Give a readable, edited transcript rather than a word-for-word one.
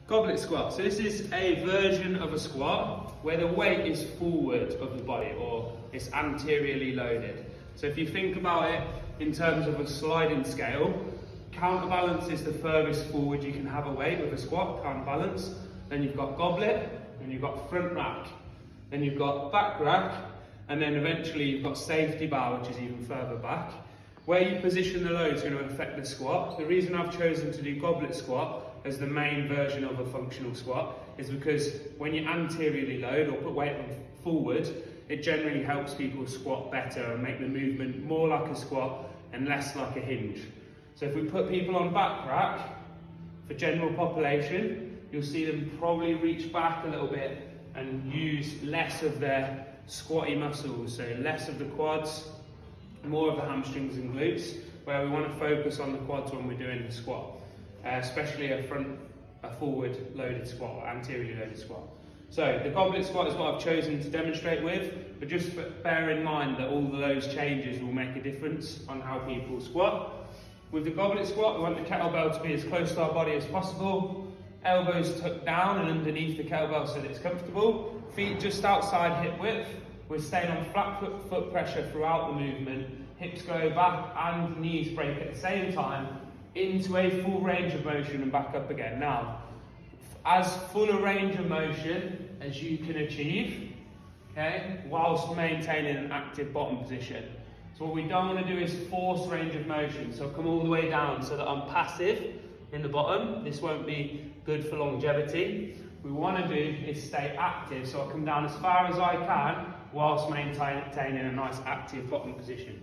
Goblet squat. So this is a version of a squat where the weight is forward of the body, or it's anteriorly loaded. So if you think about it in terms of a sliding scale, counterbalance is the furthest forward you can have a weight with a squat, counterbalance. Then you've got goblet, then you've got front rack, then you've got back rack, and then eventually you've got safety bar, which is even further back. Where you position the load is going to affect the squat. The reason I've chosen to do goblet squat as the main version of a functional squat is because when you anteriorly load or put weight on forward, it generally helps people squat better and make the movement more like a squat and less like a hinge. So if we put people on back rack, for general population, you'll see them probably reach back a little bit and use less of their squatty muscles, so less of the quads, more of the hamstrings and glutes, where we want to focus on the quads when we're doing the squat, especially a forward loaded squat or anteriorly loaded squat. So the goblet squat is what I've chosen to demonstrate with, but just bear in mind that all of those changes will make a difference on how people squat. With the goblet squat, we want the kettlebell to be as close to our body as possible, elbows tucked down and underneath the kettlebell so that it's comfortable, feet just outside hip width. We're staying on flat foot pressure throughout the movement, hips go back and knees break at the same time into a full range of motion and back up again. Now, as full a range of motion as you can achieve, okay, whilst maintaining an active bottom position. So what we don't want to do is force range of motion, so come all the way down so that I'm passive in the bottom. This won't be good for longevity. What we want to do is stay active, so I come down as far as I can whilst maintaining a nice active bottom position.